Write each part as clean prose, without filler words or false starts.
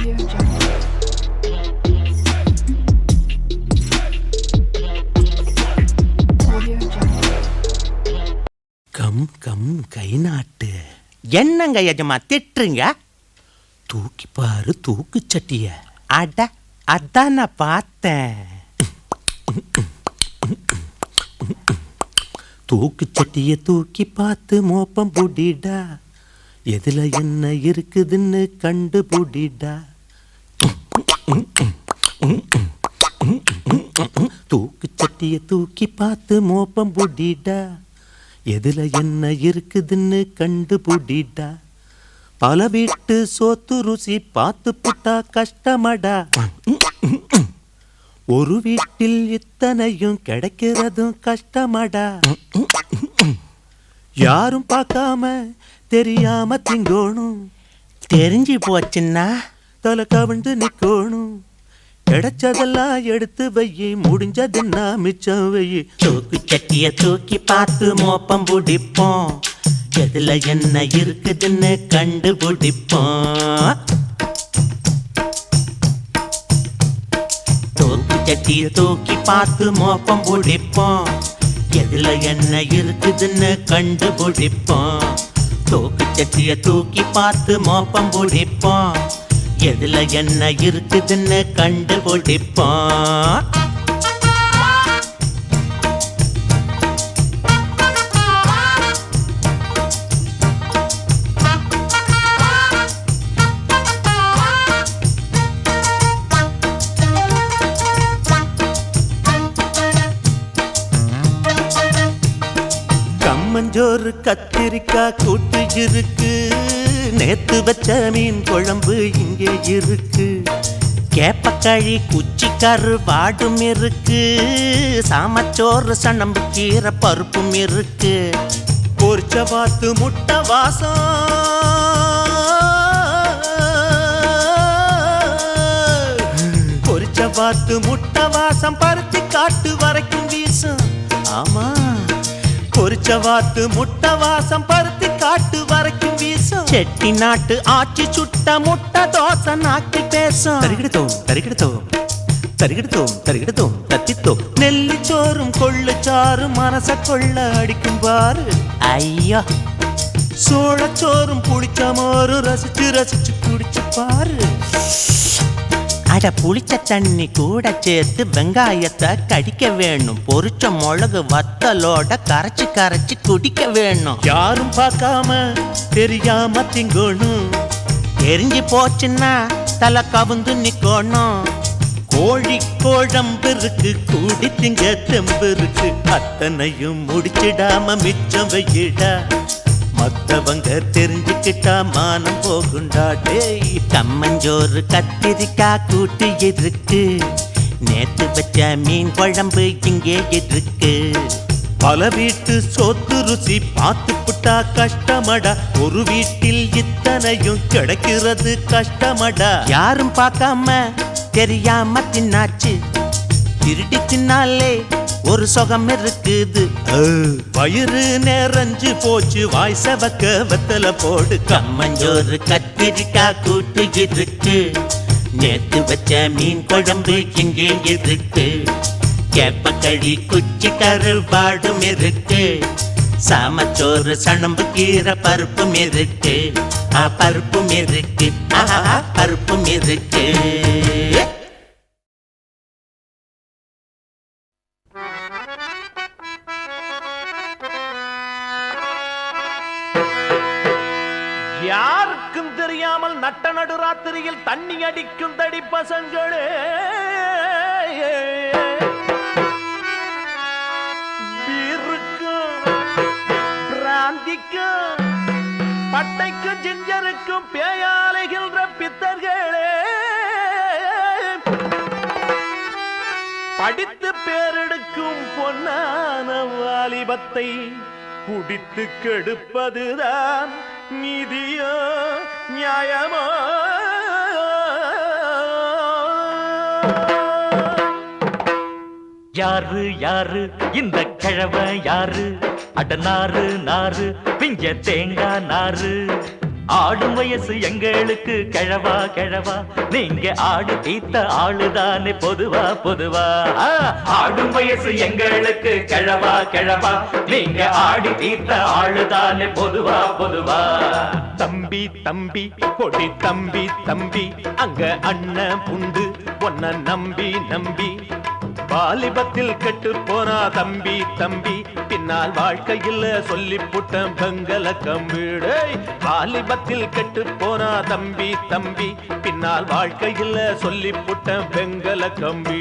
Come come கை நாட்டு. என்னங்க எஜமா திட்டுறீங்க? தூக்கி பாரு தூக்கு சட்டிய. அட அதான் நான் பார்த்தேன். தூக்கு சட்டிய தூக்கி பார்த்து மோப்பம் புடிடா, எதுல என்ன இருக்குதுன்னு கண்டு புடிடா. தூக்கு சட்டிய தூக்கி பார்த்து மோப்பம் புடிடா, எதுல என்ன இருக்குதுன்னு கண்டு புடிடா. பல வீட்டு சோத்து ருசி பார்த்து புட்டா கஷ்டமடா. ஒரு வீட்டில் இத்தனையும் கிடைக்கிறதும் கஷ்டமடா. யாரும் பார்க்காம தெரியாம திங்கோணும், தெரிஞ்சு போச்சுன்னா தலை கவிழ்ந்து நிக்கோணும். கிடைச்சதெல்லாம் எடுத்து வையி, முடிஞ்சதுன்னா மிச்சம் வையி. தூக்கு சட்டிய தூக்கி பார்த்து மோப்பம் பிடிப்போம், எதுல என்ன இருக்குதுன்னு கண்டுபிடிப்போம். தூக்கு சட்டிய தூக்கி பார்த்து மோப்பம் பிடிப்போம், எதுல என்ன இருக்குதுன்னு கண்டுபிடிப்போம். தூக்கு சட்டிய தூக்கி பார்த்து மோப்பம் பிடிப்போம், எதுல என்ன இருக்குதுன்னு கண்டுபிடிப்போம். கம்மஞ்சோறு கத்திரிக்காய் கூட்டு இருக்கு, நேத்து வச்ச மீன் குழம்பு இங்கே இருக்கு. கேப்பக்கழி குச்சிக்கரு வாடும் இருக்கு, சாமச்சோறு சணம்பு கீரை பருப்பும் இருக்கு. பொரிச்ச வாத்து முட்டை வாசம், பொரிச்ச வாத்து முட்டை வாசம் பருத்தி காட்டு வரைக்கும் வீசும். ஆமா, பொரிச்ச வாத்து முட்டை வாசம் பருத்தி காட்டு வரைக்கும் வீசும். செட்டி நாட்டு ஆச்சி சுட்ட முட்டை தோசை நாக்கி பேசும். தரிகிடுத்தோம் தரிகிடுத்தோம் தரிகிடுத்தோம் தரிகிடுத்தோம் தத்தித்தோம். நெல்லிச்சோறும் கொள்ளுச்சாரும் மனச கொள்ள அடிக்கும் பாரு. ஐயா, சோளச்சோறும் புளிச்ச மோரும் ரசிச்சு ரசிச்சு குடிச்சு பாரு. அட புளிச்ச தண்ணி கூட சேர்த்து வெங்காயத்தை கடிக்க வேணும். பொரிச்ச மிளகு வத்தலோட கரைச்சி கரைச்சி குடிக்க வேணும். யாரும் பார்க்காம தெரியாம திங்கணும், தெரிஞ்சு போச்சுன்னா தலை கவுந்து நிக்கணும். கோழி குழம்பு இருக்கு, கூடி திங்க தெம்பு இருக்கு. அத்தனையும் முடிச்சிடாம மிச்சம் வையிடா, மத்தவங்க தெரிஞ்சுக்கிட்டா மானம் போகுண்டா. டேய், கம்மஞ்சோறு கத்திரிக்காய் கூட்டு இருக்கு, நேத்து வச்ச மீன் குழம்பு இங்கே இருக்கு. பல வீட்டு சோத்து ருசி பார்த்து புட்டா கஷ்டமடா. ஒரு வீட்டில் இத்தனையும் கிடைக்கிறது கஷ்டமடா. யாரும் பார்க்காம தெரியாம தின்னாச்சு, திருடி தின்னாலே ஒரு சுகம் இருக்குது. வயிறு நிறைஞ்சு போச்சு, வாய் சவக்க வெத்தல போடு. கம்மஞ்சோறு கத்திரிக்காய் கூட்டு இருக்கு, நேத்து வச்ச மீன் குழம்பு இங்கே இருக்கு. கேப்பக்கழி குச்சி கருவாடும் இருக்கு, சாமச்சோறு சணம்பு கீரை பருப்பும் இருக்கு. பருப்பும் இருக்கு, பருப்பும் இருக்கு. யாருக்கும் தெரியாமல் நட்ட நடு ராத்திரியில் தண்ணி அடிக்கும் தடி பசங்களே, பீருக்கும் பிராந்திக்கும் பட்டைக்கும் ஜிஞ்சருக்கும் பேயாலைகின்ற பித்தர்களே, படித்து பேரெடுக்கும் பொன்னான வாலிபத்தை குடித்து கெடுப்பதுதான் நீதியோ நியாயமோ? யாரு யாரு இந்த கிழவ யாரு? அட நாறு நாறு பிஞ்ச தேங்காய் நாறு, ஆடும் வயசு எங்களுக்கு கிழவா கிழவா நீங்க ஆடு தீத்த ஆளுதானே பொதுவா பொதுவா ஆடும் வயசு எங்களுக்கு கிழவா கிழவா நீங்க ஆடி தீத்த ஆளுதானே பொதுவா பொதுவா தம்பி தம்பி கொடி தம்பி தம்பி அங்க அண்ணன் புண்டு ஒன்ன நம்பி நம்பி வாலிபத்தில் கெட்டு போனா தம்பி தம்பி பின்னால் வாழ்க்கையில் சொல்லி புட்டம் பெங்கல கம்பிடை வாலிபத்தில் கெட்டு போனா தம்பி தம்பி பின்னால் வாழ்க்கையில் சொல்லி புட்டம் பெங்கல கம்பி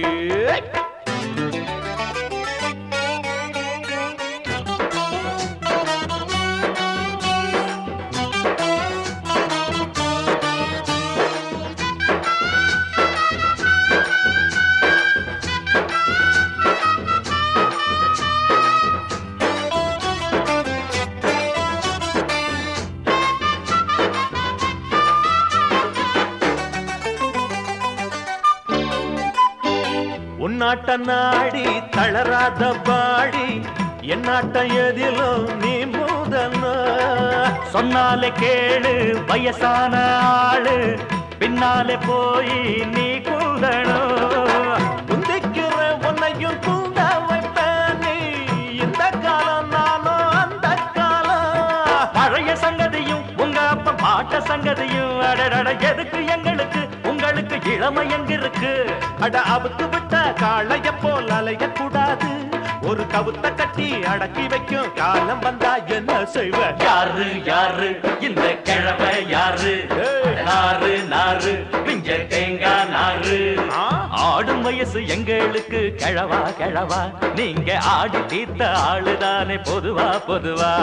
உன்னாட்ட நாடி தளராத பாடி என்னாட்ட எதிலும் நீ முதல்ல சொன்னாலே கேளு வயசான ஆளு பின்னாலே போய் நீ கூடணும் குந்திக்கிற உன்னையும் கூட வைப்பேன் நீ இந்த காலம் நானும் அந்த காலம் பழைய சங்கதியும் உங்க அப்பா பாட்ட சங்கதியும் அடடட எதுக்கு எங்களுக்கு உங்களுக்கு இளமை எங்க இருக்கு அட அவுத்து விட்ட காளைய போல் அலைய கூடாது ஒரு கவுத்த கட்டி அடக்கி வைக்கும் காலம் வந்தா என்ன செய்வ யாரு யாரு இந்த கிழமை யாரு நாறு நாறு பிஞ்ச தேங்காய் நாறு ஆடும் வயசு எங்களுக்கு கிழவா கிழவா நீங்க ஆடி தீர்த்த ஆளுதானே பொதுவா பொதுவா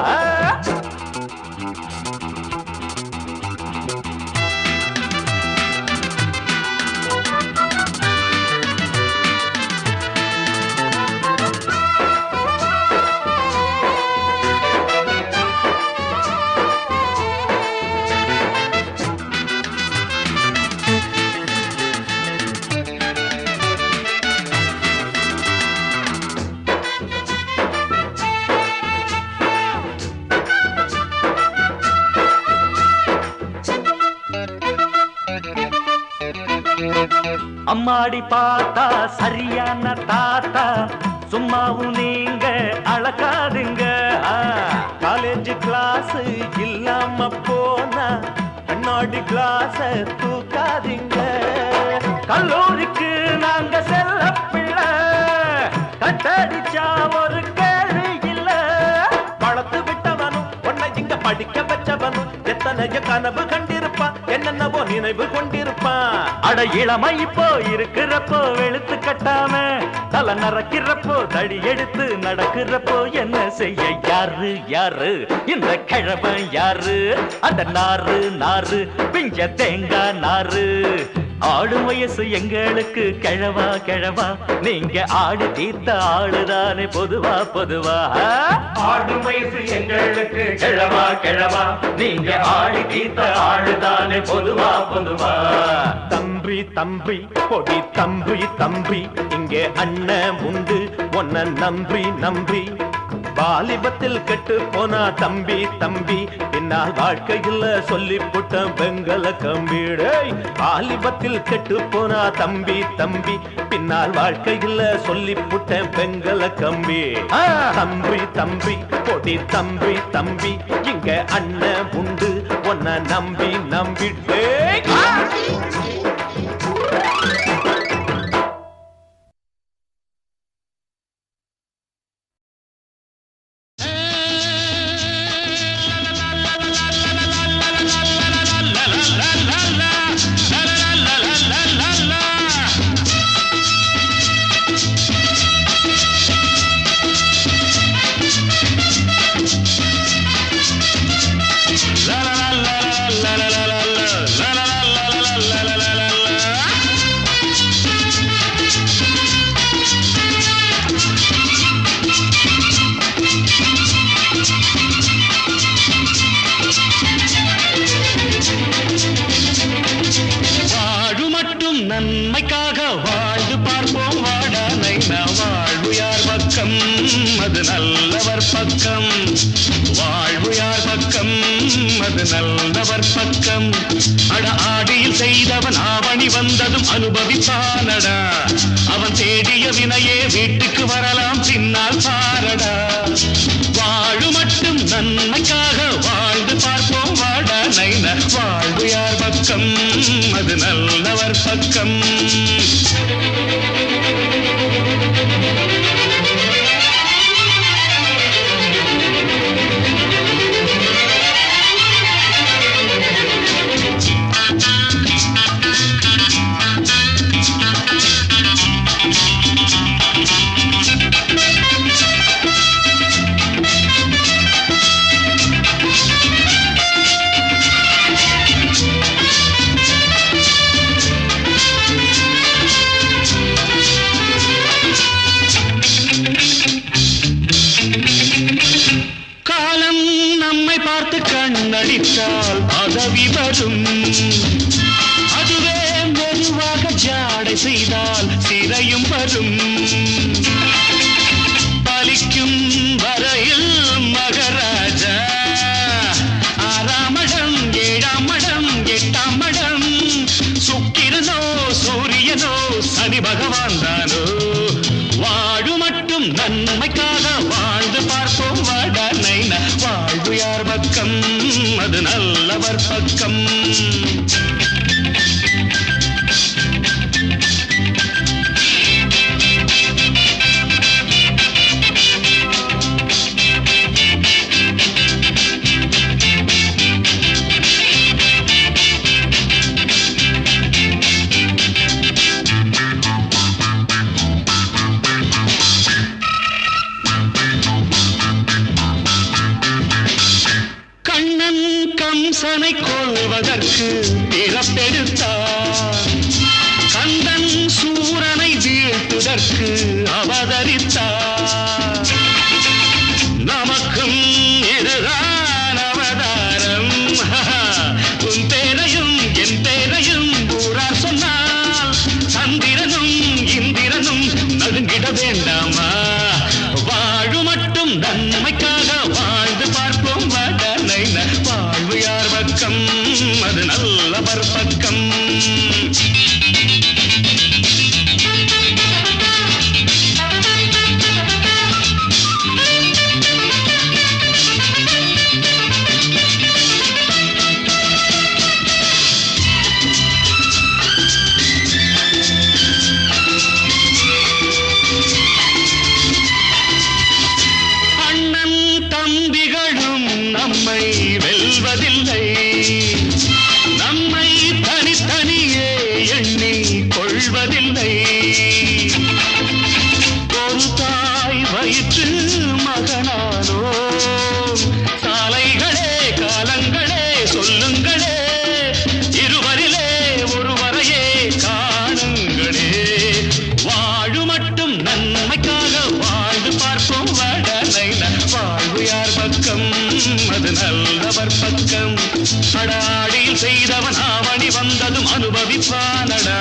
அம்மாடி பார்த்தா சரியான தாத்தா சும்மாவும் நீங்க அழகாதுங்க காலேஜ் கிளாஸ் இல்லாம போனா கண்ணாடி கிளாஸ் தூக்காதீங்க கல்லூரிக்கு நாங்க செல்ல பிள்ளை கட்டடிச்சா ஒரு கேள்வி இல்ல வளர்த்து விட்டவனும் உன்னை இங்க படிக்க வச்சவனும் எத்தனைய கனவு கண்டிருப்பான் என்னென்னவோ நினைவு கொண்டிருப்பான் அட இளமை இப்போ இருக்கிறப்போ வெளுத்து கட்டாம தலை நறக்கிறப்போ தடி எடுத்து நடக்கிறப்போ என்ன செய்ய யாரு யாரு இந்த கிழவன் யாரு அந்த நாறு நாறு பிஞ்ச தேங்காய் நாறு ஆடும் வயசு எங்களுக்கு கிழவா கிழவா நீங்க ஆடு தீர்த்த ஆளுதானே பொதுவா பொதுவா ஆடும் வயசு எங்களுக்கு கிழவா கிழவா நீங்க ஆடி தீர்த்த ஆளுதானே பொதுவா பொதுவா தம்பி தம்பி கொடி தம்பி தம்பி இங்கே அண்ணன் உண்டு ஒன்ன நம்பி நம்பி வாலிபத்தில் கெட்டு போனா தம்பி தம்பி பின்னால் வாழ்க்கையில் சொல்லி புட்ட பெங்கல கம்பிடை வாலிபத்தில் கெட்டு போனா தம்பி தம்பி பின்னால் வாழ்க்கையில் சொல்லி புட்ட பெங்கல கம்பி தம்பி தம்பி கொடி தம்பி தம்பி இங்க அண்ணன் உண்டு ஒன்ன நம்பி நம்பிட்டே நன்மைக்காக வாழ்ந்து பார்ப்போம் வாடா நைனா வாழ்வு யார் பக்கம் அது நல்லவர் பக்கம் வாழ்வு யார் பக்கம் அது நல்லவர் பக்கம். அட ஆடியில் செய்தவன் ஆவணி வந்ததும் அனுபவிப்பானடா. அவன் தேடிய வினையே வீட்டுக்கு வரலாம் பின்னால் பாரடா. வாழு மட்டும் நன்மைக்காக வாழ்ந்து பார்ப்போம் வாடா நைனா. வாழ்வு யார் பக்கம்? அது நல்லவர் பக்கம். நடித்தால் பதவி வரும். அதுவே மெதுவாக ஜாடை செய்தால் சிறையும் வரும். பலிக்கும் வரையில் மகராஜா 6ஆம் மடம் 7ஆம் மடம் 8ஆம் மடம். சுக்கிரனோ சூரியனோ சனி பகவான் தானோ. வாழு மட்டும் நன்மைக்காக வாழ்ந்து பார்ப்போம் வாடா நைனா. வாழ்வு யார் பக்கம்? அது நல்லவர் பக்கம். கம்சனை கொல்வதற்கு பிறப்பெடுத்தார். கந்தன் சூரனை வீழ்த்துதற்கு அவதரித்தார். நமக்கும் இதுதான் அவதாரம். உன் பேரையும் என் பேரையும் ஊரார் சொன்னால் சந்திரனும் இந்திரனும் நடுங்கிட வேண்டாமா. வாழு மட்டும் நன்மைக்காக வாழ்ந்து பார்ப்போம் வாடா நைனா. வாழ்வு யார் பக்கம்? அது நல்லவர் பக்கம். அண்ணன் தம்பிகளும் நம்மை வெல்வதில்லை. நம்மை தனித்தனியே எண்ணி கொள்வதில்லை. ஒரு தாய் வயிற்று மகனானோ. சாலைகளே காலங்களே சொல்லுங்களே. இருவரிலே ஒருவரையே காணுங்களே. வாழு மட்டும் நன்மைக்காக வாழ்ந்து பார்ப்போம் வாடா நைனா. வாழ்வு யார் பக்கம்? அது நல்லவர் பக்கம். அடாடியில் செய்தவன் ஆவணி வந்ததும் அனுபவிப்பானடா.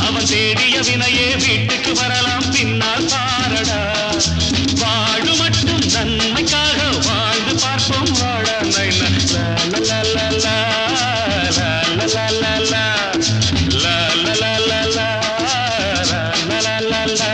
அவன் தேடிய வினையே வீட்டுக்கு வரலாம் பின்னால் பாரடா. வாழு மட்டும் நன்மைக்காக வாழ்ந்து பார்ப்போம் வாடா நைனா. லா லா லா லா லா லா லா லா லா லா லா லா லா லா லா லா.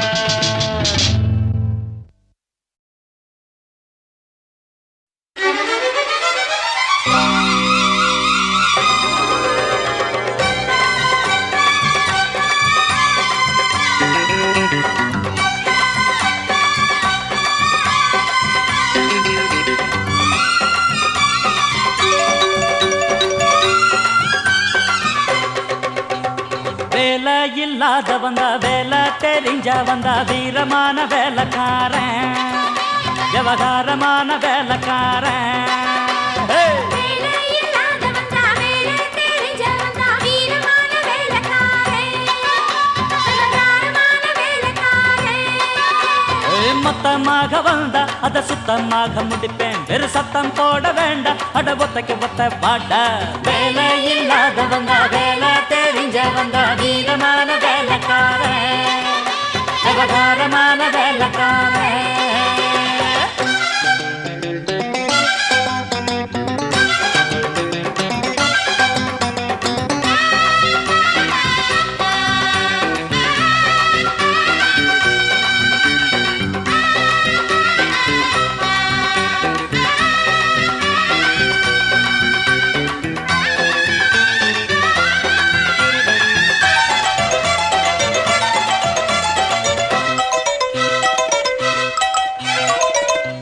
வேலை இல்லாத வந்தா வேலை தெரிஞ்ச வந்தா வீரமான வேலைக்காரன், விவகாரமான வேலைக்காரன். மொத்தமாக வந்தா அத சுத்தமாக முடிப்பேன். வெறு சத்தம் போட வேண்டாம். அட ஒத்தைக்கு ஒத்த பாட்ட. வேலை இல்லாத வந்தா வேலை தெரிஞ்ச வந்தா வீரமான வேலைக்காரன், விவகாரமான வேலைக்காரன்.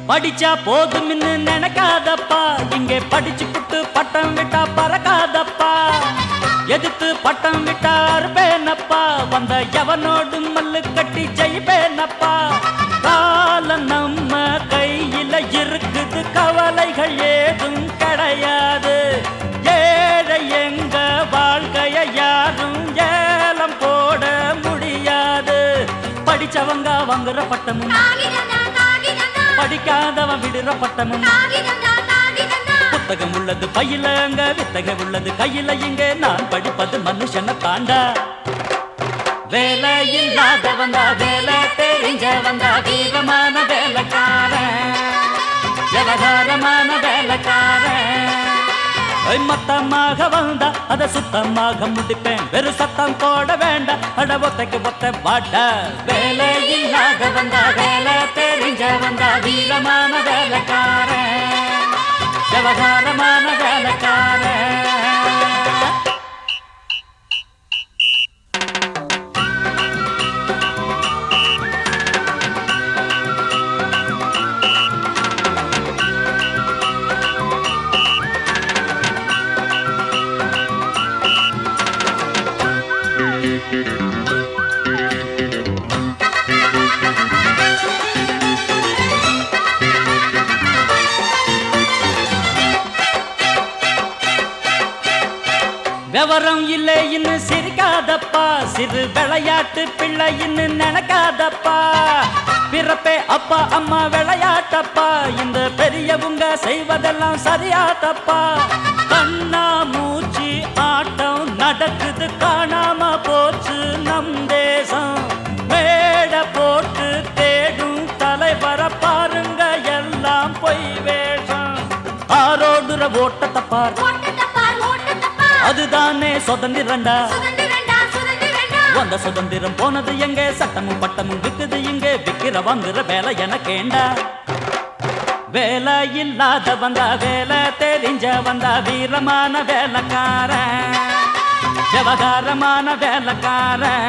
படிச்சா போதும்னு நினைக்காதப்பா, இங்கே படிச்சு புட்டு பட்டம் விட்டா பறக்காதப்பா. எதிர்த்து பட்டம் விட்டா அறுப்பேனப்பா, வந்த எவனோடு மல்லு கட்டி ஜெயிப்பேனப்பா. காலம் நம்ம கையில இருக்குது, கவலைகள் ஏதும் கிடையாது. ஏழை எங்க வாழ்க்கைய யாரும் ஏலம் போட முடியாது. படிச்சவங்க வாங்குற பட்டமும், படிக்காதவன் விடுற பட்டமும். புத்தகம் உள்ளது பையில, அங்க வித்தகம் உள்ளது கையில. இங்க நான் படிப்பது மனுஷனை தாண்டா. வேலை இல்லாத வந்தா, வேலை தெரிஞ்ச வந்தா, வீரமான வேலைக்காரன், விவகாரமான வேலைக்காரன். மொத்தமாக வந்தா அத சுத்தமாக முடிப்பேன், வெறு சத்தம் போட வேண்டாம், அட ஒத்தைக்கு ஒத்த பாட்டா. வேலை இல்லாத வந்தா, வேலை தெரிஞ்ச வந்தா, வீரமான வேலைக்காரன், விவகாரமான வேலைக்காரன். விவரம் இல்லை இன்னும் சிரிக்காதப்பா, சிறு விளையாட்டு பிள்ளை இன்னும் நினைக்காதப்பா. பிறப்பே அப்பா அம்மா விளையாட்டப்பா, இந்த பெரியவங்க செய்வதெல்லாம் சரியாதப்பா. கண்ணா மூச்சு ஆட்டம் நடக்குது, காணாம போச்சு நம் தேசம். மேட போட்டு தேடும் தலைவர பாருங்க, எல்லாம் பொய் வேஷம். ஆரோடுற ஓட்டத்தை பார், அதுதானே சுதந்திரண்டா. வந்த சுதந்திரம் போனது எங்க, சட்டமும் பட்டமும் விக்குது இங்கே. விக்கிற வாங்குற வேலை எனக்கேண்டா. வேலை இல்லாத வந்தா, வேலை தெரிஞ்ச வந்தா, வீரமான வேலைக்காரன், விவகாரமான வேலைக்காரன்.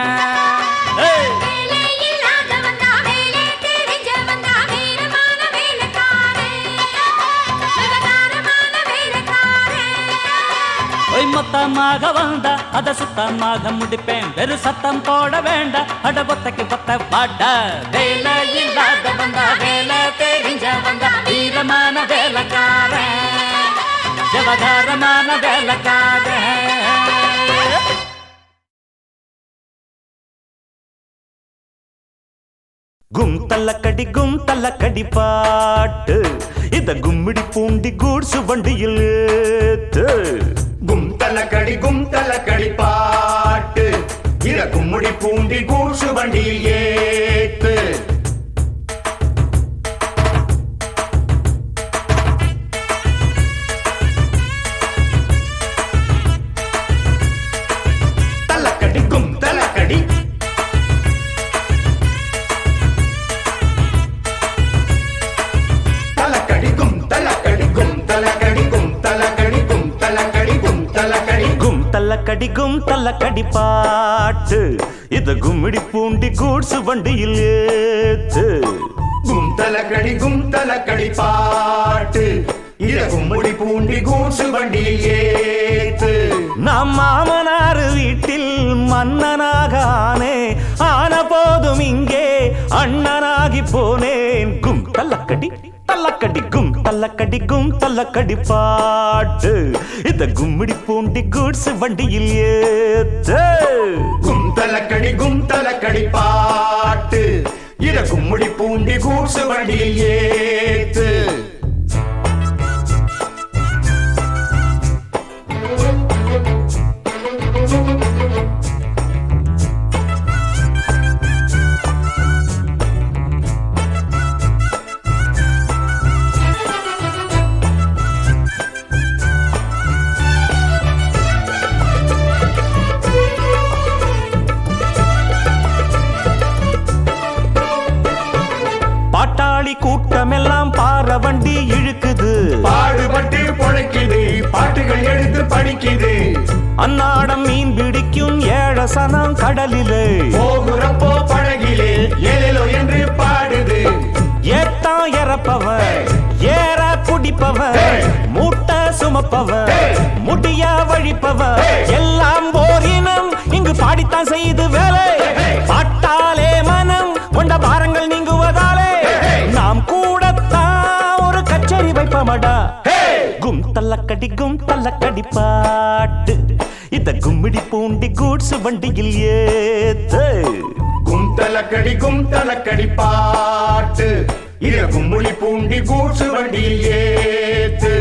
மொத்தமாக வந்தா அத சுத்தமாக முடிப்பேன், வெறு சத்தம் போட வேண்டாம், அட ஒத்தைக்கு ஒத்த பாட்டா. வேலை இல்லாத வந்தா, வேலை தெரிஞ்ச வந்தா, வீரமான வேலைக்காரன், விவகாரமான வேலைக்காரன். கும் தல்லக்கடி பாட்டு, இத கும்மிடி பூண்டி கூட்சு வண்டியில் ஏத்து. கும் தல்லக்கடி பாட்டு, இத கும்மிடி பூண்டி கூட்சு வண்டியில் ஏத்து. தல்லக்கடி கும் தல்லக்கடி, கும் தல்லக்கடி பாட்டு, இத கும்மிடி பூண்டி கூட்சு வண்டியில் ஏத்து. கும் தல்லக்கடி பாட்டு, இத கும்மிடி பூண்டி கூட்சு வண்டியில் ஏத்து. நாம் மாமனார் வீட்டில் மன்னனாக ஆனே, ஆன போதும் இங்கே அண்ணனாகி போனேன். கும் தல்லக்கடி கும் தல்லக்கடி பாட்டு, இத கும்மிடி பூண்டி கூட்சு வண்டியில் ஏத்து. கும் தல்லக்கடி பாட்டு, இத கும்மிடி பூண்டி கூட்சு வண்டியில் ஏத்து. கூட்டமெல்லாம் பார வண்டி இழுக்குது, பாடுபட்டு பொழைக்குது, பாட்டுகள் எடுத்து படிக்குது. அன்னாடம் மீன் பிடிக்கும் ஏழசனம் கடலிலே, போகுறப்போ படகிலே ஏலேலோ என்று பாடுது. ஏத்தாயர மறப்பவன் ஏற குடிப்பவன் மூட்டை சுமப்பவன் முடிய வழிப்பவன் எல்லாம் ஓரினம் இங்கு பாடித்தான் செய்து வேலை பாட்டாலே மனம் கொண்ட பாரங்கள் நீங்குவதாலே நாம் கூடத்தான் ஒரு கச்சேரி வைப்பமடா கும் தல்லக்கடி பாட்டு இத கும்மிடி பூண்டி கூட்ஸ் வண்டியில் ஏத்து கும் தலக்கடி பாட்டு இத கும்முடி பூண்டி கூட்ஸ் வண்டியில் ஏத்து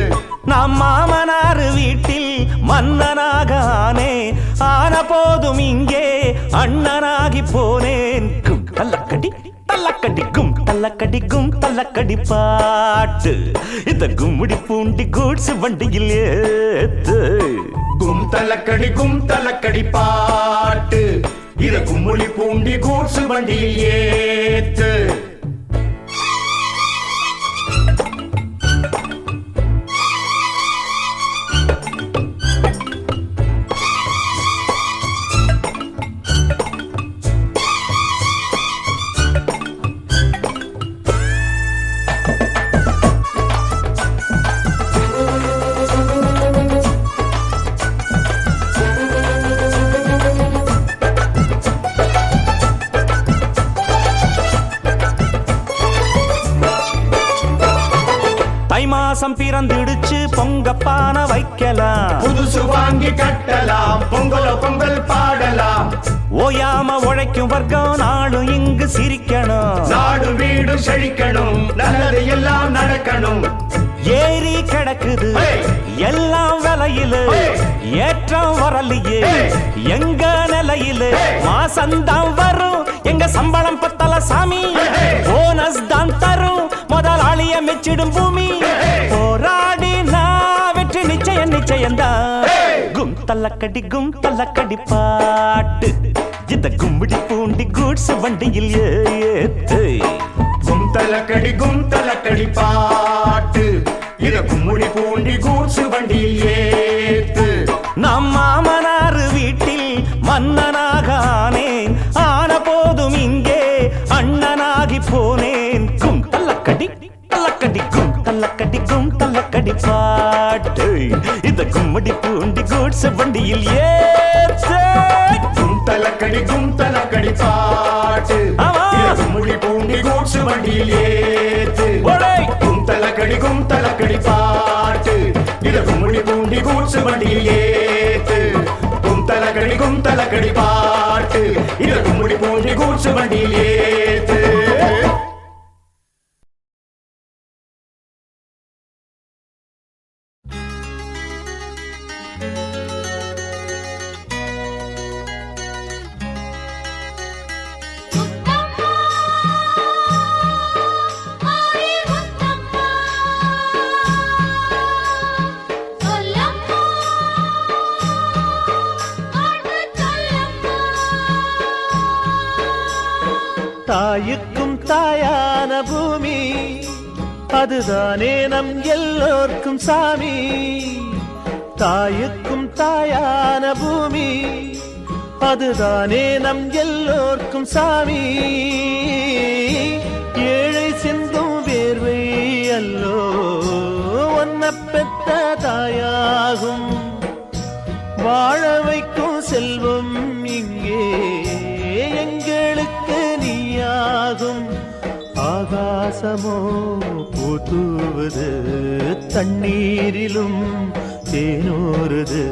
நாம் மாமனார் வீட்டில் மன்னனாக ஆன போதும் இங்கே அண்ணனாகி போனேன் கும் தல்லக்கடி கும் தல்லக்கடி பாட்டு இந்த கும்முடி பூண்டி கூட்ஸ் வண்டியில் ஏத்து கும் தலக்கடி பாட்டு இத கும்முடி பூண்டி கூட்ஸ் வண்டியில் ஏத்து மாசம் பிறந்துடுச்சு பொங்கப்பான வைக்கலாம் புதுசு வாங்கி கட்டலாம் பொங்கல் பாடலாம் ஓயாம உழைக்கும் வர்க்கம் நாளும் இங்கு சிரிக்கணும் நாடு வீடு செழிக்கணும் நல்லது எல்லாம் நடக்கணும் ஏறி கிடக்குது எல்லாம் விலையில ஏற்றம் வரலையே எங்க நிலையில மாசந்தான் வரும் எங்க சம்பளம் பத்தல சாமி போனஸ் தான் தரும் முதலாளிய மெச்சிடும் பூமி போராடி நான் வெற்றி நிச்சயம்தான் கும் தல்லக்கடி பாட்டு இத கும்பிடி பூண்டி கூட்ஸ் வண்டியில் ஏத்து கும் தலக்கடி பாட்டு இத கும்முடி பூண்டி கூட்ஸ் வண்டியில் ஏத்து நம் மாமனார் வீட்டில் மன்னனாக ஆன போதும் இங்கே அண்ணனாகி போனேன் கும் தல்லக்கடி பாட்டு இத கும்முடி பூண்டி கூட்ஸ் வண்டியில் ஏத்து கும் தலக்கடி பாட்டு இத கும்முடி பூண்டி கூட்ஸ் வண்டியில் ஏத்து கும் தலக்கடி பாட்டு இத கும்முடி பூண்டி கூட்ஸ் வண்டியில் ஏத்து கும் தலக்கடி பாட்டு இத கும்முடி பூண்டி கூட்ஸ் வண்டியில் ஏத்து தாயுக்கும் தாயான பூமி அதுதானே நம் எல்லோர்க்கும் சாமி தாயுக்கும் தாயான பூமி அதுதானே நம் எல்லோர்க்கும் சாமி ஏழை சிந்தும் வேர்வை அல்லோ ஒன்ன பெத்த தாயாகும் வாழ வைக்கும் செல்வம் இங்கே எங்களுக்கு நீயாகும் ஆகாசமோ பூத்துவது தண்ணீரிலும் தேனூறுது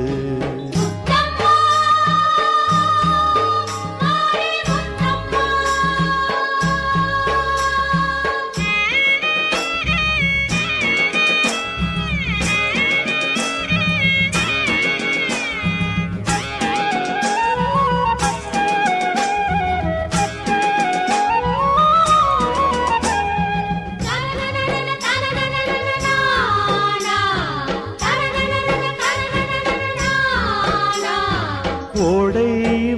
ஓடை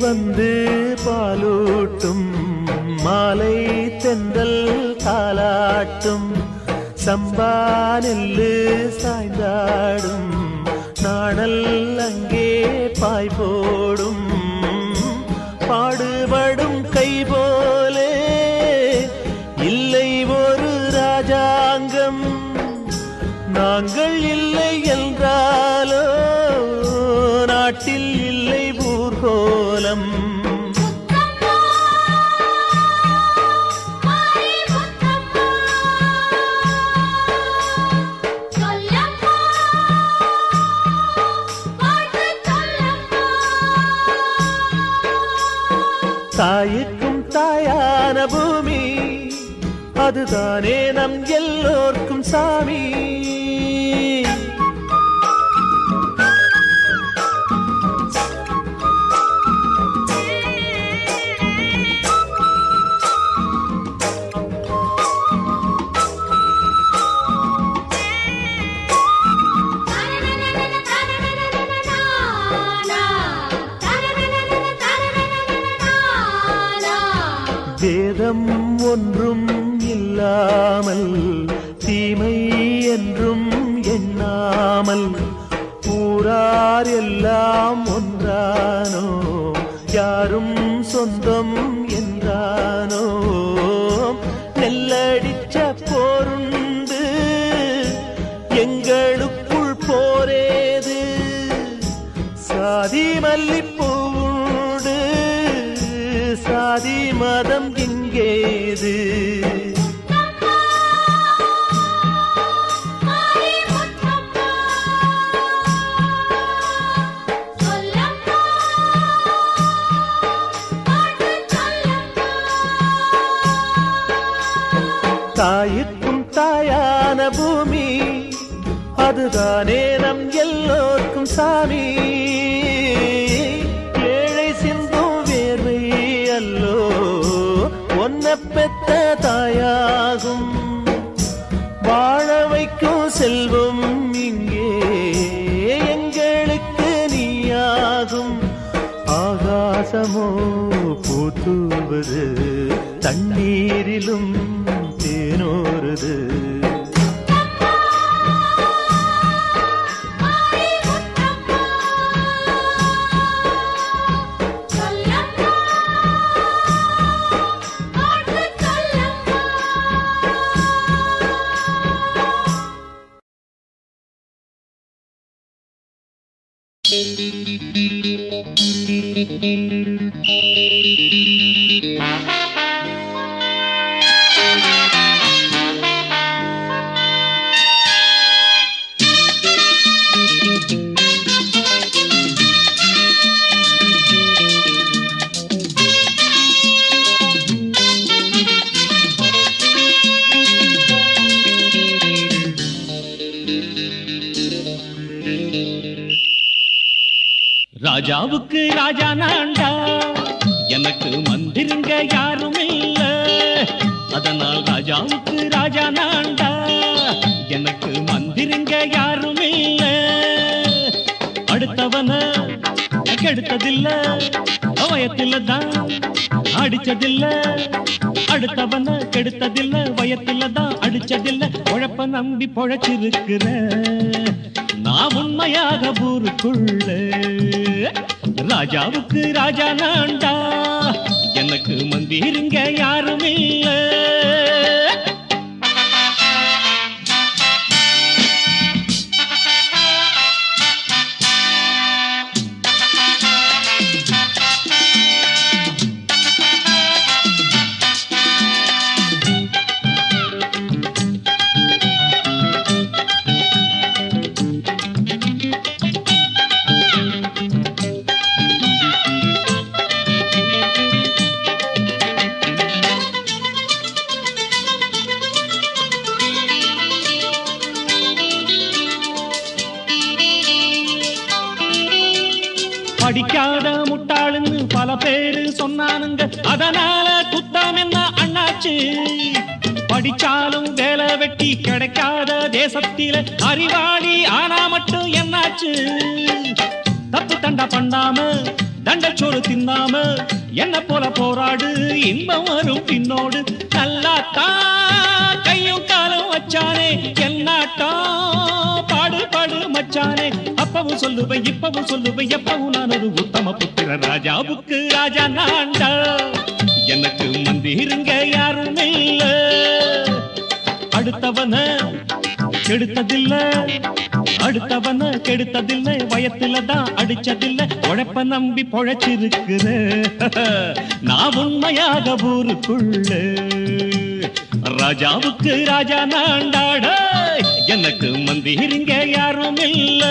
வந்து பாலூட்டும் மாலை தென்றல் தாலாட்டும் சம்பா நெல்லு சாய்ந்தாடும் நாணல் அங்கே பாய் போடும் பாடுபடும் கை போலே இல்லை ஒரு ராஜா நாங்கள் இல்லை என்றாலோ நாட்டில் இல்லை ஊர்கோலம். தாய்க்கும் தாயான பூமி அதுதானே நம் எல்லோர்க்கும் சாமி. வேதம் ஒன்றும் இல்லாமல் தீமை என்றும் எண்ணாமல் ஊரார் எல்லாம் ஒன்றானோ யாரும் சொந்தம் என்றானோ. நெல்லடிச்ச போருண்டு எங்களுக்குள் போரேது சாதி மல்லிப்பூண்டு சாதி மதம் எங்கேது. தாய்க்கும் தாயான பூமி அதுதானே நம் எல்லோர்க்கும் சாமி. ஏழை சிந்தும் வேர்வை அல்லோ ஒன்ன பெத்த தாயாகும். வாழ வைக்கும் செல்வம் இங்கே எங்களுக்கு நீயாகும். ஆகாசமோ பூத்துவது தண்ணீரிலும் தேனோருது. ராஜாவுக்கு ராஜா நான்டா எனக்கு மந்திருங்க யாரும் இல்ல. அதனால் ராஜாவுக்கு ராஜா நான்டா எனக்கு மந்திருங்க யாரும் இல்ல. அடுத்தவன கெடுத்ததில்ல வயத்தில தான் அடிச்சதில்ல. அடுத்தவன கெடுத்ததில்ல வயத்தில தான் அடிச்சதில்ல. உழப்ப நம்பி பொழைச்சிருக்கிற நான் உண்மையாக ஊருக்குள்ள. ராஜாவுக்கு ராஜா நான்டா எனக்கு மந்திருங்க யாரும் இல்ல. படிக்காத முட்டாளுன்னு பல பேரு சொன்னானுங்க. அதனால குத்தம் என்ன அண்ணாச்சு. படிச்சாலும் வேலை வெட்டி கிடைக்காத தேசத்தில அறிவாளி ஆனா மட்டும் என்னாச்சு. தப்பு தண்டா பண்ணாம தண்டச்சோறு தின்னாம என்ன போல போராடு இன்பம் வரும் பின்னோடு. நல்லாத்தான் கையும் காலும் வச்சானே என்னாட்டா பாடு பாடு மச்சானே. அப்பவும் சொல்லுவேன் இப்பவும் சொல்லுவேன் எப்பவும் நான் ஒரு உத்தம புத்திர. ராஜாவுக்கு ராஜா நான்டா எனக்கு மந்திருங்க யாரும் இல்ல. அடுத்தவன கெடுத்ததில்ல அடுத்தவன கெடுத்ததில்லை வயத்துல தான் அடிச்சதில்லை உழைப்ப நம்பி பொழைச்சிருக்கிற நான் உண்மையாக ஊருக்குள்ள ராஜாவுக்கு ராஜா நாண்டாட எனக்கு மந்திரிங்க யாரும் இல்ல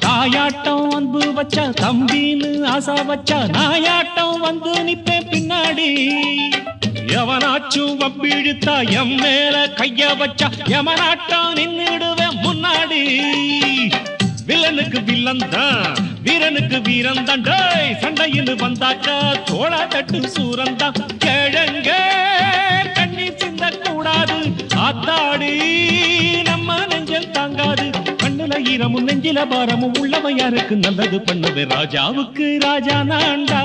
தாயாட்டம் அன்பு வச்சா தம்பின்னு ஆசா வச்சா நாயாட்டம் வந்து நிப்பேன் பின்னாடி எவனாச்சும் வப்பிழுத்தா எம் மேல கைய வச்சா எவனாட்டம் நின்னுடுவேன் முன்னாடி வில்லனுக்கு வில்லன் தான் வீரனுக்கு வீரன் தான் சண்டையின்னு வந்தாக்கா தோளா தட்டு சூரன் தான் கிழங்க கண்ணீர் சிந்த கூடாது ஆத்தாடி நம்ம நெஞ்சல் தாங்காது ஈரமும் நெஞ்சில பாரமும் உள்ளவன் யாருக்கு நல்லது பண்ணுவே ராஜாவுக்கு ராஜா நான்டா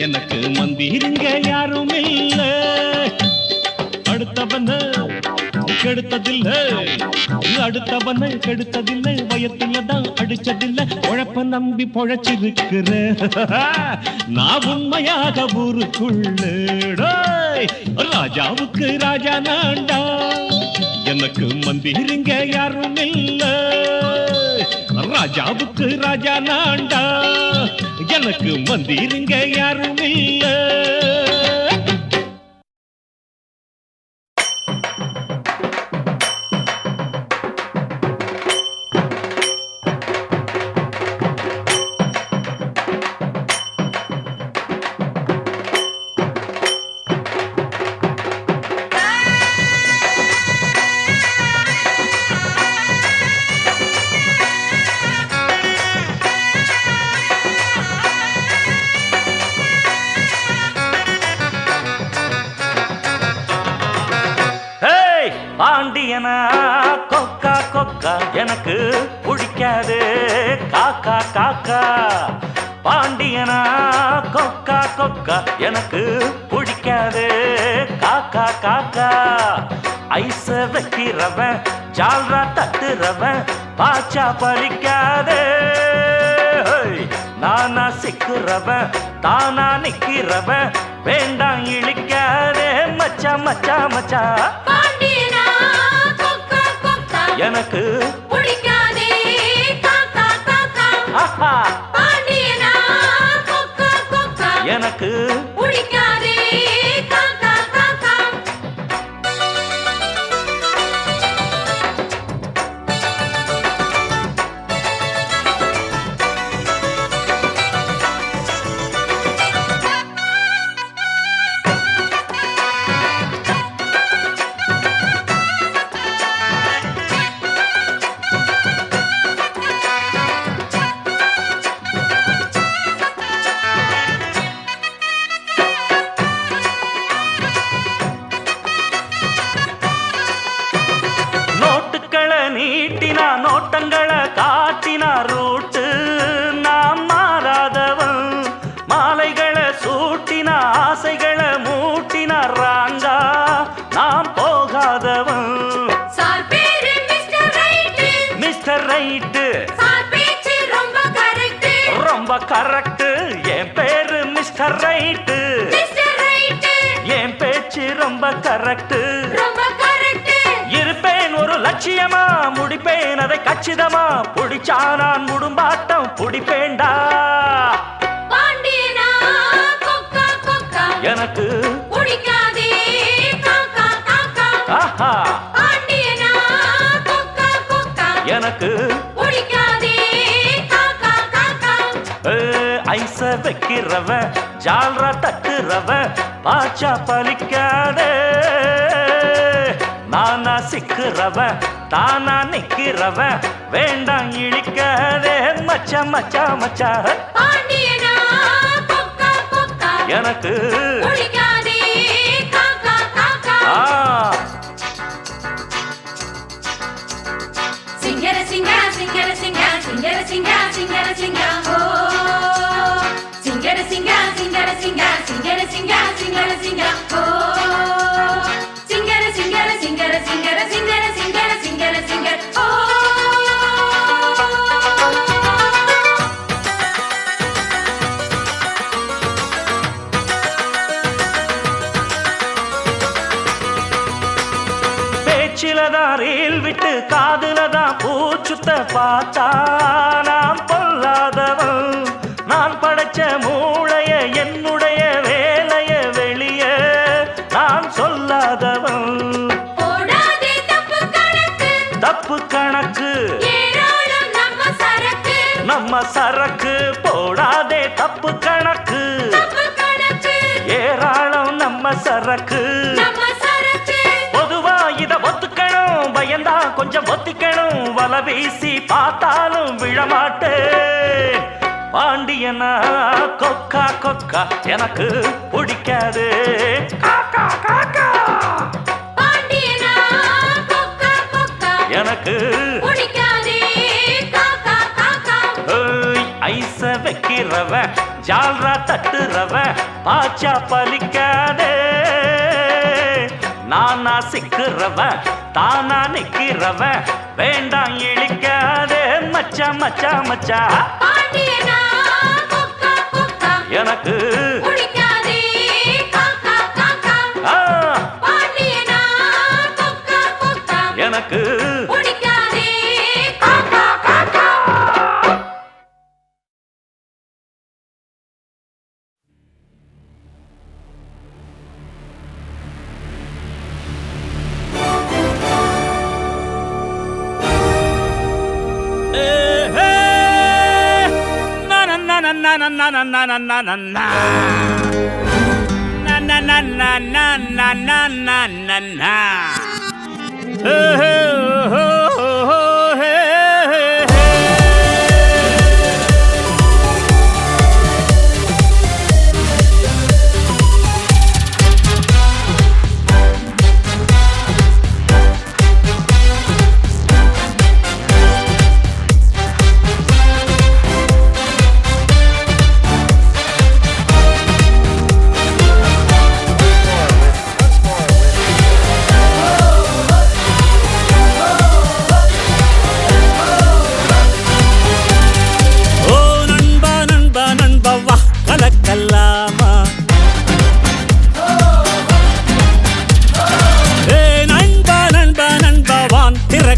எனக்கு மந்திரிங்க யாரும் இல்ல அடுத்தவன கெடுத்ததில்லை அடுத்தவன கெடுத்ததில்லை வயத்துல தான் அடிச்சதில்லை உழைப்ப நம்பி பொழைச்சிருக்கிற நான் உண்மையாக ஊருக்குள்ள ராஜாவுக்கு ராஜா நான்டா எனக்கு மந்திரிங்க யாரும் இல்ல ராஜாவுக்கு ராஜா நான்டா எனக்கு மந்திரிங்க யாரும் இல்ல பாண்டியனா கொக்கா கொக்கா எனக்கு பிடிக்காது காக்கா காக்கா பாண்டியனா கொக்கா கொக்கா எனக்கு பிடிக்காது காக்கா காக்கா ஐச வைக்கிறவன் ஜால்ரா தட்டுறவன் பாச்சா பறிக்காதே நானா சிக்குறவன் தானா நிக்கிறவன் வேண்டாம் இழிக்காதே மச்சா மச்சா மச்சா எனக்கு பிடிக்காதே காக்கா காக்கா ஆஹா பாண்டியனா கொக்கா கொக்கா எனக்கு பிடிக்காதே காக்கா காக்கா நீட்டினா நோட்டங்களை காட்டினா ரூட்டு நாம் மாறாதவன் மாலைகளை சூட்டினா ஆசைகளை மூட்டினா ராங்கா நாம் போகாதவன் சார் பேரு mister right mister right sir பேச்சு ரொம்ப கரெக்ட் ரொம்ப கரெக்ட் என் பேரு மிஸ்டர் ரைட் மிஸ்டர் ரைட் என் பேச்சு ரொம்ப கரெக்ட் ரொம்ப கரெக்ட் இருப்பேன் ஒரு லட்சியமா முடிப்பேன் அதை கச்சிதமா புடிச்சா நான் முடும்பாட்டம் புடிப்பேண்டா பாண்டியனா கொக்கா கொக்கா எனக்கு பிடிக்காதே காக்கா காக்கா ஆஹா பாண்டியனா கொக்கா கொக்கா எனக்கு பிடிக்காதே காக்கா காக்கா ஐச வைக்கிறவன் ஜால்ரா தட்டுறவன் பாச்சா பலிக்காதே நானா சிக்குறவன் தானா நிக்கிறவன் வேண்டாம் இழிக்காதே மச்சா மச்சா மச்சா பாண்டியனா கொக்கா கொக்கா எனக்கு பிடிக்காதே காக்கா காக்கா சிங்கர சிங்கர சிங்கர சிங்கர சிங்கர சிங்கர சிங்கர சிங்கர ஓ சிங்கர சிங்கர சிங்கர சிங்கர சிங்கர சிங்கர சிங்கர சிங்கர ஓ சிங்கர சிங்கர சிங்கர சிங்கர சிங்கர சிங்கர சிங்கர சிங்கர ஓ பேச்சிலதான் ரீல் விட்டு காதுலதான் பூச்சுத்த பார்த்தா நான் பொல்லாதவன் நான் படைச்ச மூளைய என்னுடைய வேலைய வெளிய நான் சொல்லாதவன் போடாதே தப்பு கணக்கு தப்பு கணக்கு ஏராளம் நம்ம சரக்கு போடாதே தப்பு கணக்கு தப்பு கணக்கு ஏராளம் நம்ம சரக்கு நம்ம சரக்கு பொதுவா இத ஒத்துக்கணும் பயந்தா கொஞ்சம் ஒத்திக்கணும் வல வீசி பார்த்தாலும் விழமாட்டேன் பாண்டியனா கொக்கா கொக்கா எனக்கு பிடிக்காது காக்கா காக்கா பாண்டியனா கொக்கா கொக்கா எனக்கு பிடிக்காதே காக்கா காக்கா ஏய், ஐச வைக்கிறவ ஜால்ரா தட்டுறவ பாச்சா பலிக்காதே நானா சிக்கிறவ தானா நிக்கிறவ வேண்டாம் இழிக்காதே மச்சா மச்சா மச்சா பாண்டியனா கொக்கா கொக்கா எனக்கு பிடிக்காதே காக்கா காக்கா ஆ, பாண்டியனா கொக்கா கொக்கா எனக்கு பிடிக்காதே காக்கா காக்கா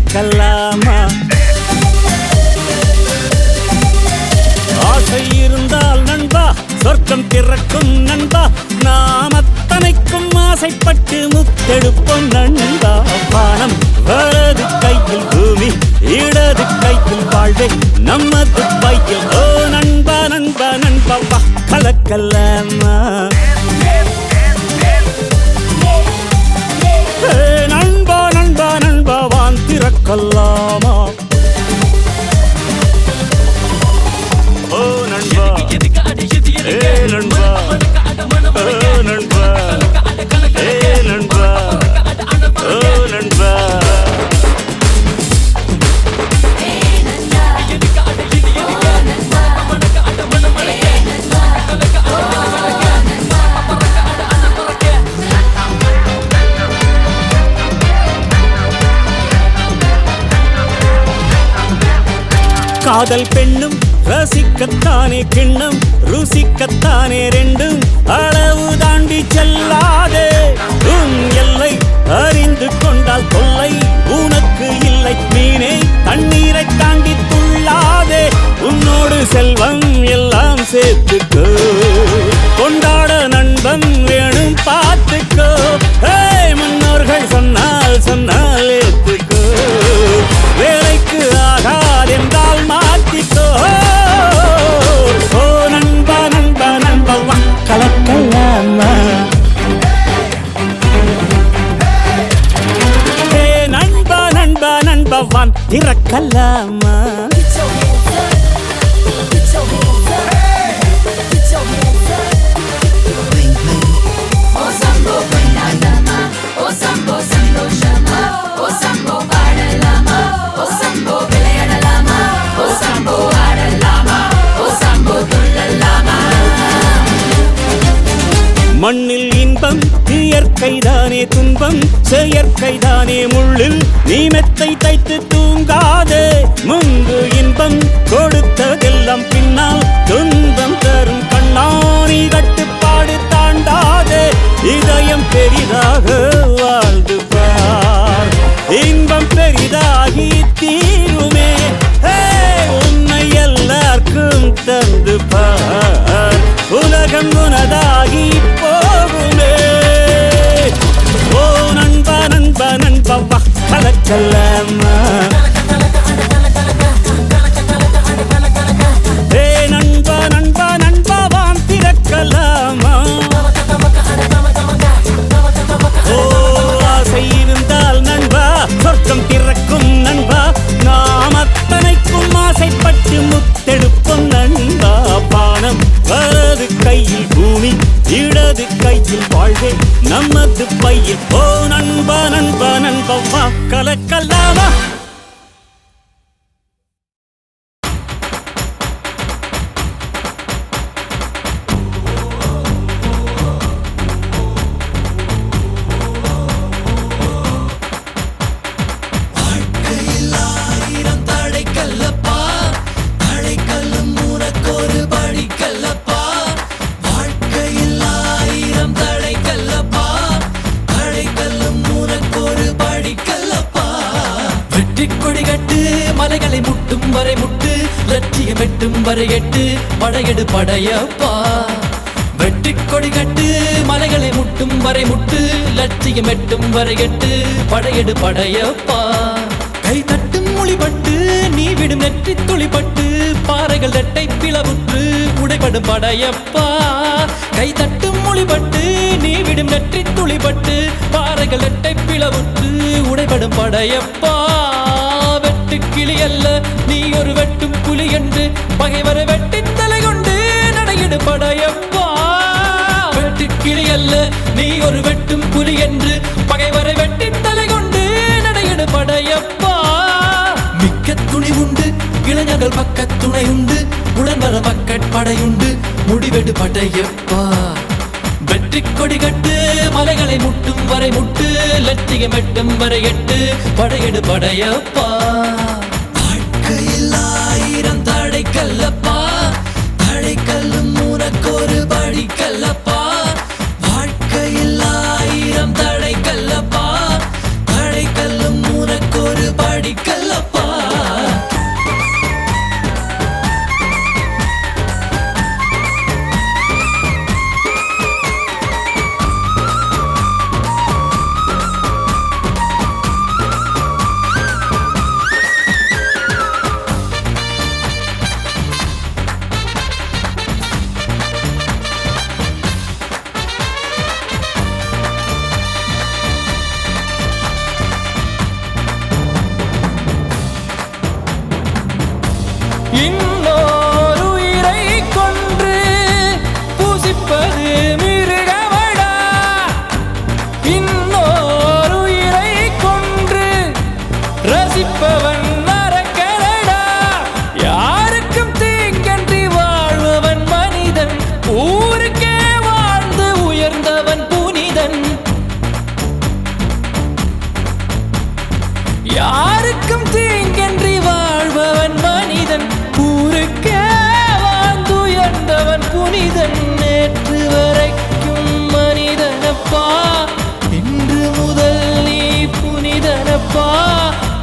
கல்லாமா ஆசை இருந்தால் நண்பா சொர்க்கம் திறக்கும் நண்பா நாம் அத்தனைக்கும் ஆசைப்பட்டு முத்தெடுப்போம் நண்பா வானம் வலது கையில் பூமி இடது கையில் வாழ்வே நமது பையில் ஓ நண்பா நண்பா நண்பா வா கலக்கல்லாமா நண்பா நண்பா நண்பா வான் திறக்கல்லாமா ஓ நண்பா ஏ நண்பா ஓ நண்பா ஏ நண்பா ஓ நண்பா காதல் பெண்ணும் ரசிக்கத்தானே கிண்ணம் ருசிக்கத்தானே ரெண்டும் அளவு தாண்டி செல்லாதே உன் எல்லை அறிந்து கொண்டால் தொல்லை உனக்கு இல்லை மீனே தண்ணீரை தாண்டி துள்ளாதே உன்னோடு செல்வம் எல்லாம் சேர்த்துக்கோ கொண்டாட நண்பன் வேணும் பார்த்துக்கோ முன்னோர்கள் சொன்னால் சொன்னால் ஏத்துக்கோ வேலைக்கு ஆகாதென்றால் மாத்திக்கோ ஓ நண்பா நண்பா நண்பா வா கலக்கல்லாமா ஏ நண்பவான் திறக்கலாமா மண்ணில் இன்பம் இயற்கைதானே துன்பம் செயற்கைதானே முள்ளில் நீ மெத்தை தைத்து தூங்காதே முன்பு இன்பம் கொடுத்ததெல்லாம் பின்னால் துன்பம் தரும் கண்ணாணி கட்டுப்பாடு தாண்டாதே இதயம் பெரிதாக வாழ்ந்து பார் இன்பம் பெரிதாகி தீருமே உன்னை எல்லாருக்கும் தந்து பார் உலகம் உனதாகி போகுமே ஓ நண்பா நண்பா நண்பா வா கலக்கலாமா ஏ நண்பா நண்பா நண்பா வான் திறக்கலாமா ஓ ஆசை இருந்தால் நண்பா சொர்க்கம் திறக்கும் நண்பா நாம் அத்தனைக்கும் ஆசைப்பட்டு முத்தெடுப்போம் நண்பா பானம் வலது கையில் பூமி இடது கையில் வாழ்வே நமது பையில் ஓ நண்பா நண்பா நண்பா வா கலக்கலாமா மலைகளை முட்டும் வரை முட்டு லட்சியம் எட்டும் வரை எட்டு படையெடு படையப்பா வெட்டி கொடி கட்டு மலைகளை முட்டும் வரை முட்டு லட்சியம் எட்டும் வரை எட்டு படையெடு படையப்பா கை தட்டும் மொழிபட்டு நீ விடும் நெற்றி துளிப்பட்டு பாறைகள் ரெட்டை பிளவுற்று உடைபடும் படையப்பா கை தட்டும் மொழிபட்டு நீ விடும் நெற்றி துளிப்பட்டு பாறைகள் ரெட்டை பிளவுற்று உடைபடும் படையப்பா கிளி அல்ல நீ ஒரு வெட்டும் புலி என்று பகைவரை வெட்டி தலை கொண்டு நடையிடு படையப்பா வெட்டு கிளி அல்ல நீ ஒரு வெட்டும் புலி என்று பகைவரை வெட்டி தலை கொண்டு நடையிடு படையப்பா மிக்க துணி உண்டு இளைஞர்கள் பக்க துணை உண்டு உடன்வர பக்கட்படையுண்டு முடிவெடு படையப்பா வெற்றி கொடி கட்டு மலைகளை முட்டும் வரை முட்டு லட்சியம் எட்டும் வரை எட்டு படையெடு படையப்பா வாழ்க்கையில் ஆயிரம் தடை கல்லப்பா தடை கல்லும் உனக்கொரு படி கல்லப்பா வாழ்க்கையில் ஆயிரம் தடை கல்லப்பா தடை கல்லும் உனக்கொரு படி கல்லப்பா இன்னொரு உயிரை கொன்று பூசிப்பது மிருகமடா இன்னொரு உயிரை கொன்று ரசிப்பவன் நரக்கரடா யாருக்கும் தீங்கன்றி வாழ்பவன் மனிதன் ஊருக்கே வாழ்ந்து உயர்ந்தவன் புனிதன் யாருக்கும் தீங்கன்றி வாழ்பவன் மனிதன் ஊருக்கே வாழ்ந்துயர்ந்தவன் புனிதன் நேற்று வரைக்கும் மனிதனப்பா இன்று முதல் நீ புனிதனப்பா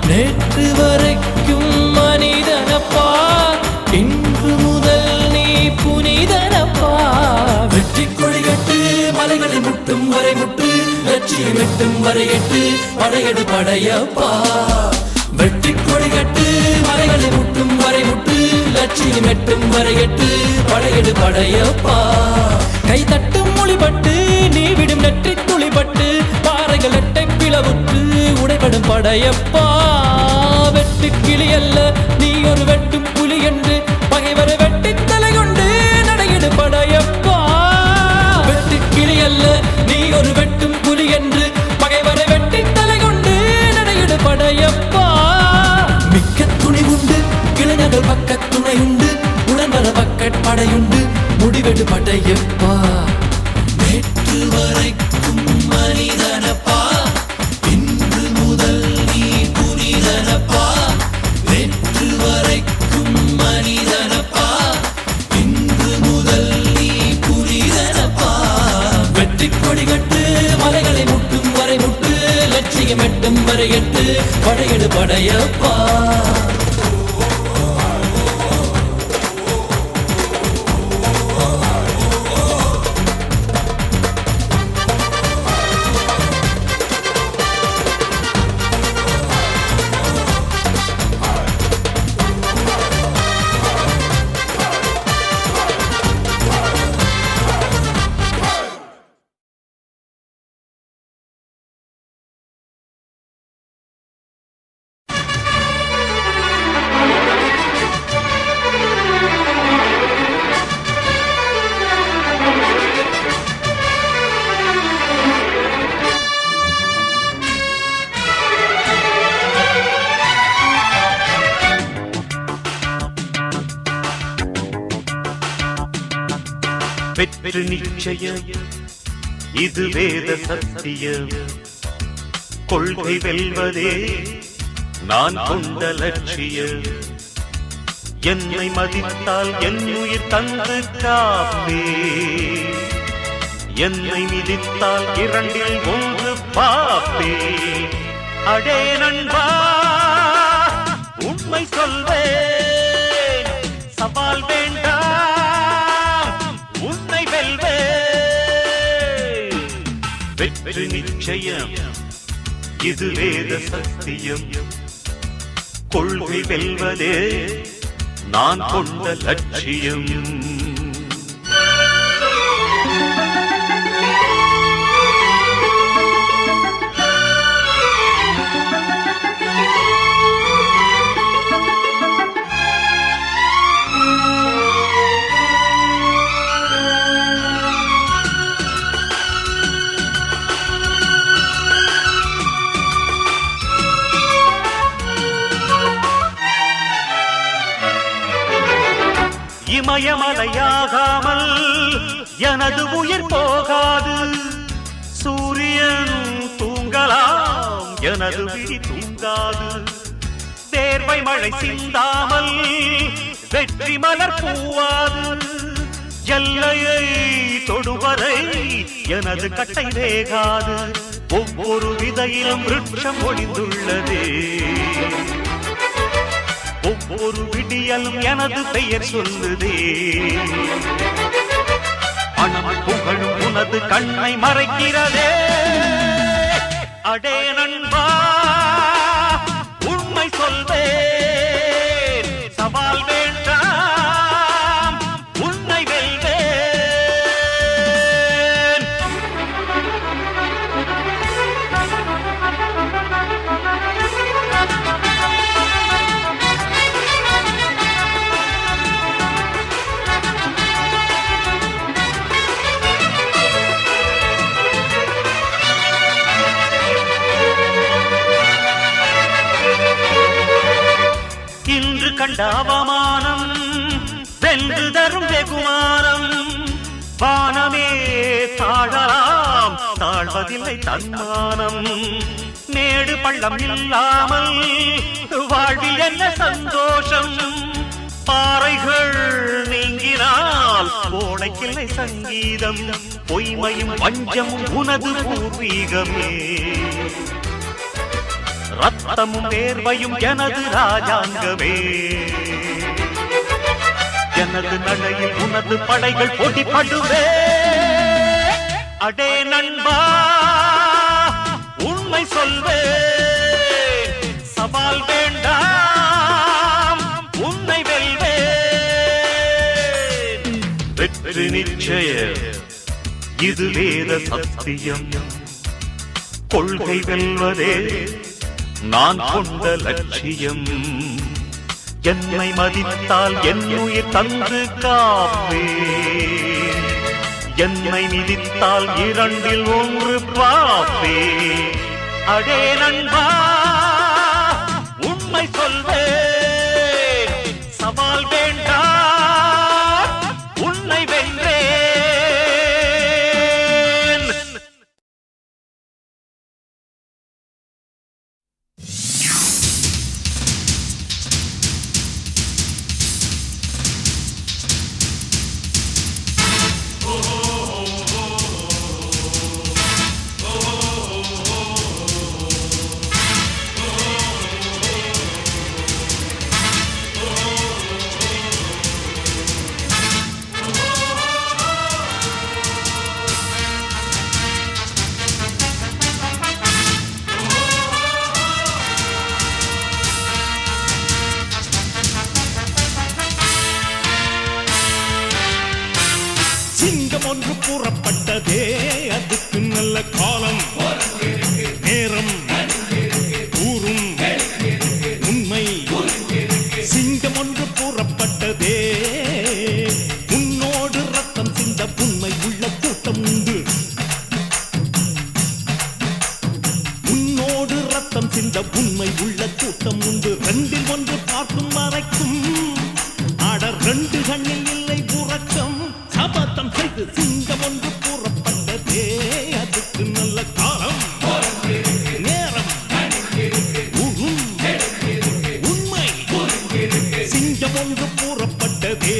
நேற்று வரைக்கும் மனிதனப்பா இன்று முதல் நீ புனிதனப்பா வெற்றி கொடி கட்டு மலைகளை முட்டும் வரை முட்டு லட்சியம் எட்டும் வரை எட்டு படையெடு படையப்பா வெற்றி கொடி கட்டு மலைகளை முட்டும் வரை முட்டு லட்சியம் எட்டும் வரை எட்டு படையெடு படையப்பா கை தட்டும் மொழிபட்டு நீ விடும் நெற்றி துளிப்பட்டு பாறைகள் எட்டை பிளவுற்று உடைபடும் படையப்பா அல்ல நீ ஒரு வெட்டும் புலி என்று பகைவரை வெட்டி தலை கொண்டு நடையிடு படையப்பா வெட்டு கிளி அல்ல நீ ஒரு வெட்டும் புலி என்று பகைவரை வெட்டி தலை கொண்டு நடையிடு படையப்பா மிக்க துணி உண்டு இளைஞர்கள் பக்க துணை உண்டு உடன்வர பக்கட் படையுண்டு முடிவெடு படையப்பா நேற்று வரைக்கும் மனிதனப்பா இன்று முதல் நீ புனிதனப்பா நேற்று வரைக்கும் மனிதனப்பா இன்று முதல் நீ புனிதனப்பா வெற்றி கொடி கட்டு மலைகளை முட்டும் வரை முட்டு லட்சியம் எட்டும் வரை எட்டு படையெடு படையப்பா வெற்றி நிச்சயம் இது வேத சத்தியம் கொள்கை வெல்வதே நான் கொண்ட லட்சியம் என்னை மதித்தால் என் உயிர் தந்து காப்பே என்னை மிதித்தால் இரண்டில் ஒன்று பாப்பே அடே நண்பா உண்மை சொல்வேன் சவால் வேண்டாம் வெற்றி நிச்சயம் இது வேத சத்தியம் கொள்கை வெல்வதே நான் கொண்ட லட்சியம் இமயமலையாகாமல் எனது உயிர் போகாது சூரியன் தூங்கலாம் எனது விழி தூங்காது தேர்வை மழை சிந்தாமல் வெற்றி மலர் பூவாது எல்லையை தொடுவரை எனது கட்டை வேகாது ஒவ்வொரு விதையிலும் விருட்சம் ஒளிந்துள்ளதே ஒவ்வொரு விடியலும் எனது பெயர் சொல்லுதே பணம் புகழும் உனது கண்ணை மறைக்கிறதே அடே நண்பா உண்மை சொல்வேன் சவால் வேண்டாம் உன்னை வெல்வேன் கண்ட அவமானம் வென்று தரும் வெகுமானம் வானமே தாழலாம் தாழ்வதில்லை தன்மானம் மேடு பள்ளம் இல்லாமல் வாழ்வில் என்ன சந்தோஷம் பாறைகள் நீங்கினால் கோடைக்கில்லை சங்கீதம் பொய்மையும் வஞ்சமும் உனது பூர்வீகமே ரத்தமும் வேர்வையும் எனது ராஜாங்கமே எனது நடையில் உனது படைகள் போட்டிப்படுவே அடே நண்பா உண்மை சொல்வேன் சவால் வேண்டாம் உன்னை வெல்வேன் வெற்றி நிச்சயம் இது வேத சத்தியம் கொள்கை வெல்வதே நான் கொண்ட லட்சியம் என்னை மதித்தால் என் உயிர் தந்து காப்பே, என்னை மிதித்தால் இரண்டில் ஒன்று பாப்பே. அடே நண்பா உண்மை சொல்வேன், சவால் வேண்டாம் உன்னை வென்றேன். சிங்கம் ஒன்று கூறப்பட்டதே, அதுக்கு நல்ல காலம் நேரம் ஊரும் உண்மை. சிங்கம் ஒன்று கூறப்பட்டதே, உன்னோடு ரத்தம் சிந்த உண்மை உள்ள கூட்டம் உண்டு. உன்னோடு ரத்தம் சிந்த உண்மை உள்ள கூட்டம் உண்டு. ரெண்டில் ஒன்று பார்க்கும் வரைக்கும் ஆட ரெண்டு கண்ணில் இல்லை உறக்கம். சபதம் செய்து சிங்கம் ஒன்று கூறப்பட்டதே, அதுக்கு நல்ல காலம் நேரம் ஊரும் உண்மை. சிங்கம் ஒன்று கூறப்பட்டதே.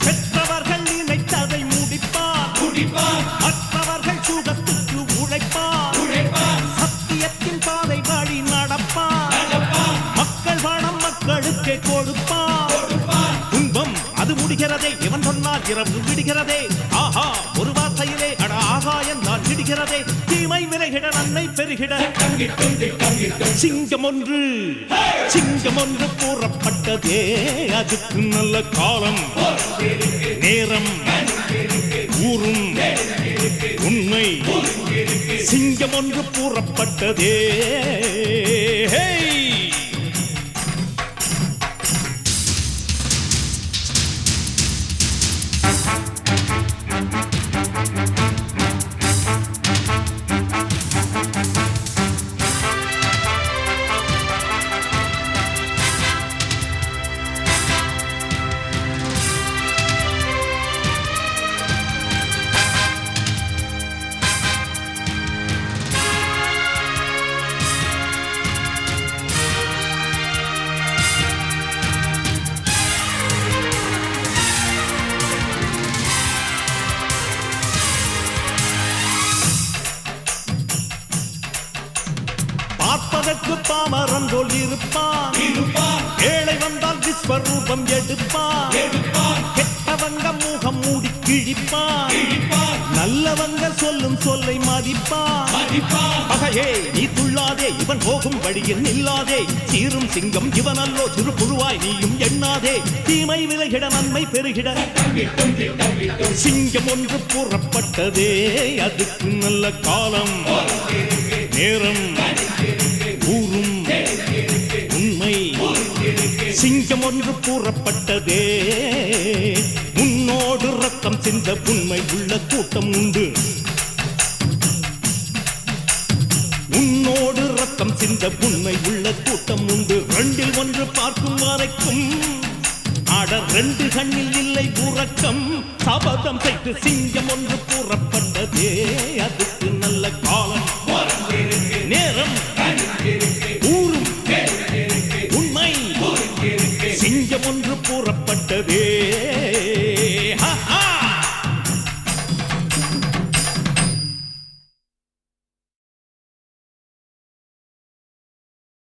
பெற்றவர்கள் நினைத்ததை முடிப்பார், மற்றவர்கள் சுகத்துக்கு உழைப்பார். சத்தியத்தின் பாதை வழி நடப்பார், மக்கள் பணம் மக்களுக்கே கொடுப்பார். துன்பம் அது முடிகிறதே, இவன் சொன்னால் இரவு விடுகிறதே. ஆஹா ஒரு வார்த்தையிலே அட ஆகா என்றால் விடுகிறதே. தீமை விலகிட நன்மை பெருகிட சிங்கம் ஒன்று கூறப்பட்டதே, அதுக்கு நல்ல காலம் நேரம் ஊரும் உண்மை. சிங்கம் ஒன்று கூறப்பட்டதே. பார்ப்பதற்கு பாமரன் போல் இருப்பான், ஏழை வந்தால் விஸ்வரூபம் எடுப்பான். கெட்டவங்க முகம் மூடி கிழிப்பான், நல்லவங்க சொல்லும் சொல்லை மதிப்பான். பகையே நீ துள்ளாதே, இவன் போகும் வழியில் நில்லாதே. சீரும் சிங்கம் இவன் அல்லோ, சிறு புழுவாய் நீயும் எண்ணாதே. தீமை விலகிட நன்மை பெருகிட சிங்கம் ஒன்று கூறப்பட்டதே, அதுக்கு நல்ல காலம் நேரம் ஊரும் உண்மை. சிங்கம் ஒன்று கூறப்பட்டதே, உன்னோடு ரத்தம் சிந்த உண்மை உள்ள கூட்டம் உண்டு. உன்னோடு ரத்தம் சிந்த உண்மை உள்ள கூட்டம் உண்டு. ரெண்டில் ஒன்று பார்க்கும் வரைக்கும் ஆட ரெண்டு கண்ணில் இல்லை உறக்கம். சபதம் செய்து சிங்கம் ஒன்று கூறப்பட்டதே, அதுக்கு நல்ல காலம்